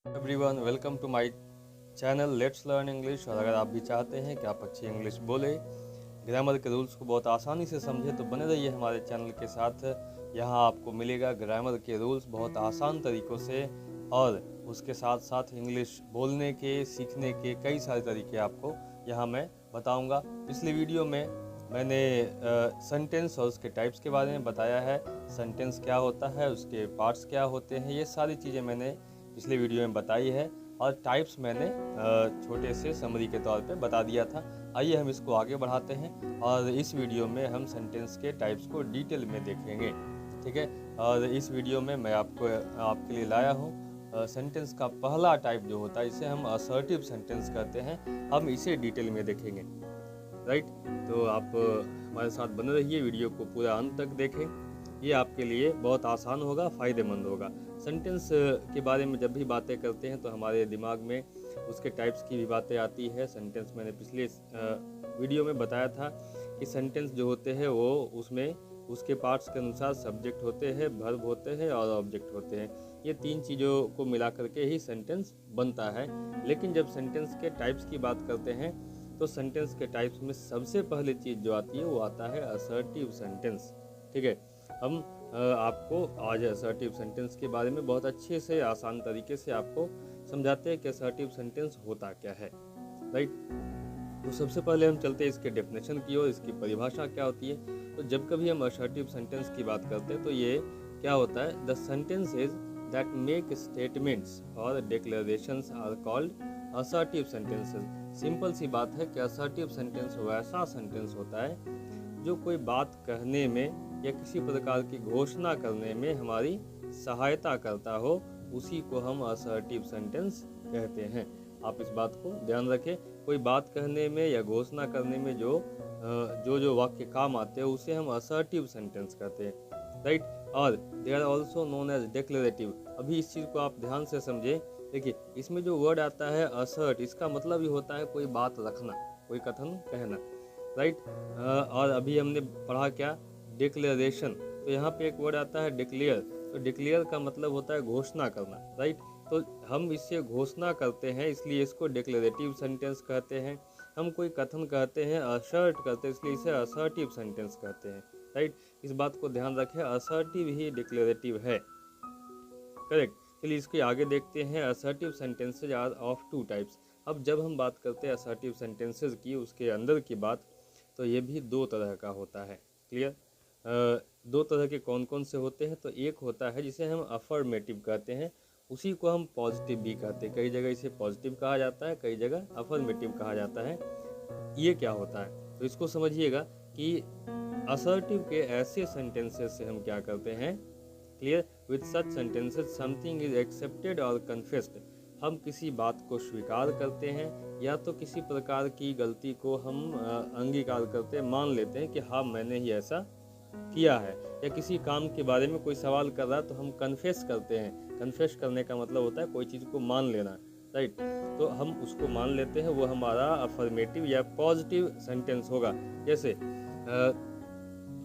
Everyone, welcome to my channel let's learn English. और अगर आप भी चाहते हैं कि आप अच्छी इंग्लिश बोले, ग्रामर के रूल्स को बहुत आसानी से समझें, तो बने रहिए हमारे चैनल के साथ। यहाँ आपको मिलेगा ग्रामर के रूल्स बहुत आसान तरीक़ों से, और उसके साथ साथ इंग्लिश बोलने के, सीखने के कई सारे तरीके आपको यहाँ मैं बताऊँगा। पिछली वीडियो में मैंने सेंटेंस और उसके टाइप्स के बारे में बताया है। सेंटेंस क्या होता है, उसके पार्ट्स क्या होते हैं, ये सारी चीज़ें मैंने पिछले वीडियो में बताई है। और टाइप्स मैंने छोटे से समरी के तौर पे बता दिया था। आइए हम इसको आगे बढ़ाते हैं, और इस वीडियो में हम सेंटेंस के टाइप्स को डिटेल में देखेंगे, ठीक है। और इस वीडियो में मैं आपके लिए लाया हूँ सेंटेंस का पहला टाइप जो होता है, इसे हम असर्टिव सेंटेंस कहते हैं। हम इसे डिटेल में देखेंगे, राइट। तो आप हमारे साथ बने रहिए, वीडियो को पूरा अंत तक देखें। ये आपके लिए बहुत आसान होगा, फ़ायदेमंद होगा। सेंटेंस के बारे में जब भी बातें करते हैं तो हमारे दिमाग में उसके टाइप्स की भी बातें आती है। सेंटेंस मैंने पिछले वीडियो में बताया था कि सेंटेंस जो होते हैं वो उसमें उसके पार्ट्स के अनुसार सब्जेक्ट होते हैं, वर्ब होते हैं और ऑब्जेक्ट होते हैं। ये तीन चीज़ों को मिला करके ही सेंटेंस बनता है। लेकिन जब सेंटेंस के टाइप्स की बात करते हैं तो सेंटेंस के टाइप्स में सबसे पहली चीज़ जो आती है वो आता है असर्टिव सेंटेंस, ठीक है। हम आपको आज असर्टिव सेंटेंस के बारे में बहुत अच्छे से आसान तरीके से आपको समझाते हैं कि असर्टिव सेंटेंस होता क्या है, राइट। तो सबसे पहले हम चलते हैं इसके डेफिनेशन की ओर, इसकी परिभाषा क्या होती है। तो जब कभी हम असर्टिव सेंटेंस की बात करते हैं तो ये क्या होता है, the sentences that make statements और declarations are called assertive sentences. Simple सी बात है कि असर्टिव सेंटेंस वैसा सेंटेंस होता है जो कोई बात कहने में या किसी प्रकार की घोषणा करने में हमारी सहायता करता हो, उसी को हम असर्टिव सेंटेंस कहते हैं। आप इस बात को ध्यान रखें, कोई बात कहने में या घोषणा करने में जो वाक्य काम आते हैं उसे हम असर्टिव सेंटेंस कहते हैं, राइट। और they are also known as declarative. अभी इस चीज़ को आप ध्यान से समझें। देखिए, इसमें जो वर्ड आता है असर्ट, इसका मतलब ही होता है कोई बात रखना, कोई कथन कहना, राइट। और अभी हमने पढ़ा क्या, डिक्लेरेशन। तो यहाँ पे एक वर्ड आता है डिक्लेयर। तो डिक्लेयर का मतलब होता है घोषणा करना, राइट। तो हम इससे घोषणा करते हैं, इसलिए इसको डिक्लेरेटिव सेंटेंस कहते हैं। हम कोई कथन कहते हैं, असर्ट करते हैं, इसलिए इसे असर्टिव सेंटेंस कहते हैं, राइट। इस बात को ध्यान रखें, असर्टिव ही डिक्लेरेटिव है, करेक्ट। चलिए इसके आगे देखते हैं। Assertive sentences are of two types. अब जब हम बात करते हैं असर्टिव सेंटेंसेज की, उसके अंदर की बात, तो ये भी दो तरह का होता है, क्लियर। दो तरह के कौन कौन से होते हैं, तो एक होता है जिसे हम अफर्मेटिव कहते हैं, उसी को हम पॉजिटिव भी कहते हैं। कई जगह इसे पॉजिटिव कहा जाता है, कई जगह अफर्मेटिव कहा जाता है। ये क्या होता है, तो इसको समझिएगा कि असर्टिव के ऐसे सेंटेंसेस से हम क्या करते हैं, clear. With such sentences something is accepted और कन्फेस्ड। हम किसी बात को स्वीकार करते हैं, या तो किसी प्रकार की गलती को हम अंगीकार करते हैं, मान लेते हैं कि हाँ मैंने ही ऐसा किया है। या किसी काम के बारे में कोई सवाल कर रहा है तो हम कन्फेस करते हैं। कन्फेस करने का मतलब होता है कोई चीज़ को मान लेना, राइट। तो हम उसको मान लेते हैं, वो हमारा अफर्मेटिव या पॉजिटिव सेंटेंस होगा। जैसे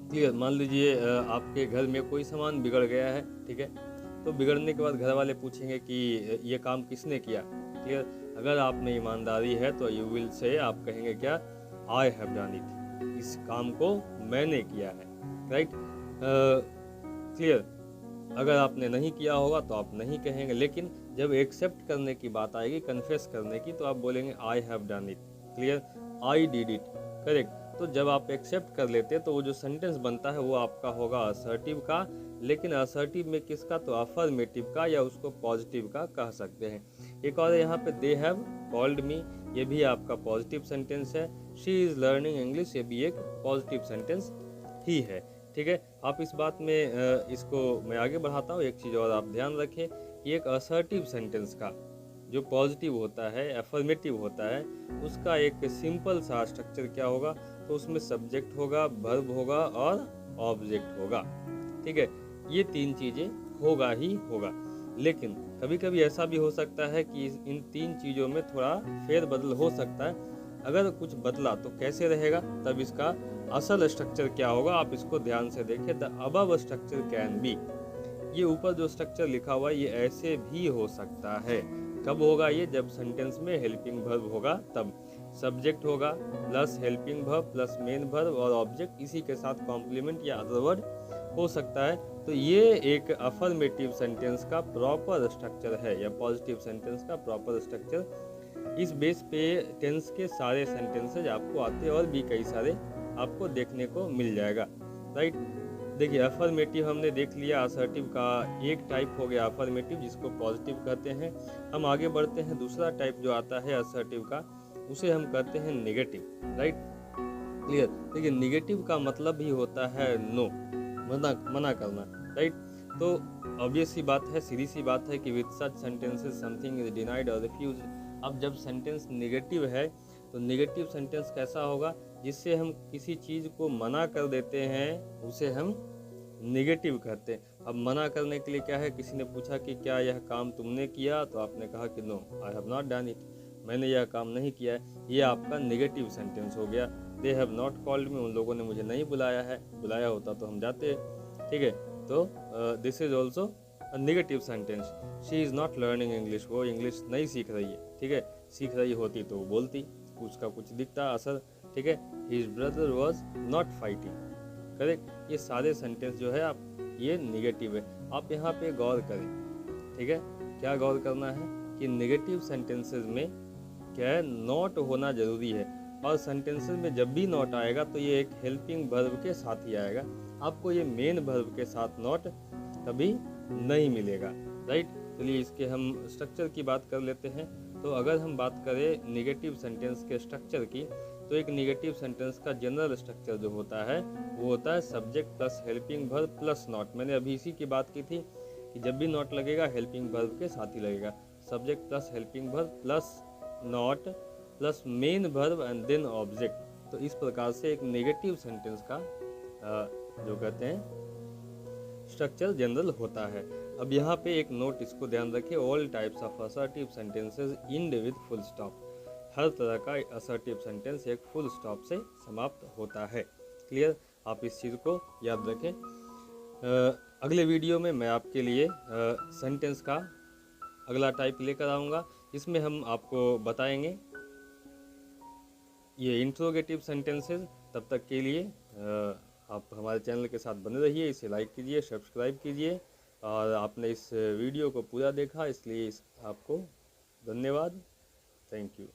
क्लियर, मान लीजिए आपके घर में कोई सामान बिगड़ गया है, ठीक है। तो बिगड़ने के बाद घर वाले पूछेंगे कि ये काम किसने किया, क्लियर। अगर आप में ईमानदारी है तो यू विल से, आप कहेंगे क्या, आई हैव डन इट, इस काम को मैंने किया है, राइट, क्लियर। अगर आपने नहीं किया होगा तो आप नहीं कहेंगे। लेकिन जब एक्सेप्ट करने की बात आएगी, कन्फेस करने की, तो आप बोलेंगे I have done it, clear, I did it, correct. तो जब आप एक्सेप्ट कर लेते हैं तो वो जो सेंटेंस बनता है वो आपका होगा असर्टिव का। लेकिन असर्टिव में किसका, तो अफर्मेटिव का, या उसको पॉजिटिव का कह सकते हैं। एक और यहाँ पे दे हैव कॉल्ड मी, ये भी आपका पॉजिटिव सेंटेंस है। शी इज़ लर्निंग इंग्लिश, ये भी एक पॉजिटिव सेंटेंस ही है, ठीक है। आप इस बात में इसको मैं आगे बढ़ाता हूँ। एक चीज़ और आप ध्यान रखें, ये एक असर्टिव सेंटेंस का जो पॉजिटिव होता है, अफर्मेटिव होता है, उसका एक सिंपल सा स्ट्रक्चर क्या होगा, तो उसमें सब्जेक्ट होगा, वर्ब होगा और ऑब्जेक्ट होगा, ठीक है। ये तीन चीज़ें होगा ही होगा। लेकिन कभी कभी ऐसा भी हो सकता है कि इन तीन चीज़ों में थोड़ा फेरबदल हो सकता है। अगर कुछ बदला तो कैसे रहेगा, तब इसका असल स्ट्रक्चर क्या होगा, आप इसको ध्यान से देखें। The above structure can be, ये ऊपर जो स्ट्रक्चर लिखा हुआ है ये ऐसे भी हो सकता है। कब होगा ये? जब सेंटेंस में हेल्पिंग वर्ब होगा तब। सब्जेक्ट होगा plus helping verb plus main verb और ऑब्जेक्ट, इसी के साथ कॉम्प्लीमेंट या अदर वर्ड हो सकता है। तो ये एक अफर्मेटिव सेंटेंस का प्रॉपर स्ट्रक्चर है या पॉजिटिव सेंटेंस का प्रॉपर स्ट्रक्चर। इस बेस पे टेंस के सारे सेंटेंसेज आपको आते हैं और भी कई सारे आपको देखने को मिल जाएगा, राइट। देखिए अफर्मेटिव हमने देख लिया, असर्टिव का एक टाइप हो गया अफर्मेटिव जिसको पॉजिटिव कहते हैं। हम आगे बढ़ते हैं, दूसरा टाइप जो आता है असर्टिव का उसे हम कहते हैं नेगेटिव, राइट। क्लियर। देखिए नेगेटिव का मतलब भी होता है नो, मना करना, राइट। तो ऑब्वियस सी बात है, सीधी सी बात है कि with such sentences something is denied और रिफ्यूज। अब जब सेंटेंस नेगेटिव है तो नेगेटिव सेंटेंस कैसा होगा? जिससे हम किसी चीज़ को मना कर देते हैं उसे हम नेगेटिव कहते हैं। अब मना करने के लिए क्या है? किसी ने पूछा कि क्या यह काम तुमने किया, तो आपने कहा कि no I have not done it, मैंने यह काम नहीं किया है। ये आपका नेगेटिव सेंटेंस हो गया। They have not called me, उन लोगों ने मुझे नहीं बुलाया है, बुलाया होता तो हम जाते, ठीक है। तो this is also negative sentence. She is not learning English, वो इंग्लिश नहीं सीख रही है, ठीक है। सीख रही होती तो वो बोलती, उसका कुछ दिखता असर, ठीक है। His brother was not fighting, correct. ये सारे सेंटेंस जो है आप ये निगेटिव है। आप यहाँ पे गौर करें, ठीक है। क्या गौर करना है कि नेगेटिव सेंटेंसेस में क्या है, नॉट होना जरूरी है। और सेंटेंसेस में जब भी नॉट आएगा तो ये एक हेल्पिंग वर्ब के साथ ही आएगा, आपको ये मेन वर्ब के साथ नॉट कभी नहीं मिलेगा, राइट। चलिए इसके हम स्ट्रक्चर की बात कर लेते हैं। तो अगर हम बात करें नेगेटिव सेंटेंस के स्ट्रक्चर की, तो एक नेगेटिव सेंटेंस का जनरल स्ट्रक्चर जो होता है वो होता है subject plus helping verb plus not. मैंने अभी इसी की बात की थी कि जब भी नॉट लगेगा हेल्पिंग वर्ब के साथ ही लगेगा। Subject plus helping verb plus not plus main verb and then object. तो इस प्रकार से एक नेगेटिव सेंटेंस का जो कहते हैं स्ट्रक्चर जनरल होता है। अब यहाँ पे एक नोट, इसको ध्यान रखें, all types of assertive sentences end with full stop. हर तरह का असर्टिव सेंटेंस एक फुल स्टॉप से समाप्त होता है। क्लियर। आप इस चीज़ को याद रखें। अगले वीडियो में मैं आपके लिए सेंटेंस का अगला टाइप लेकर आऊँगा, जिसमें हम आपको बताएंगे ये इंट्रोगेटिव सेंटेंसेस। तब तक के लिए आप हमारे चैनल के साथ बने रहिए, इसे लाइक कीजिए, सब्सक्राइब कीजिए। और आपने इस वीडियो को पूरा देखा इसलिए आपको धन्यवाद। Thank you.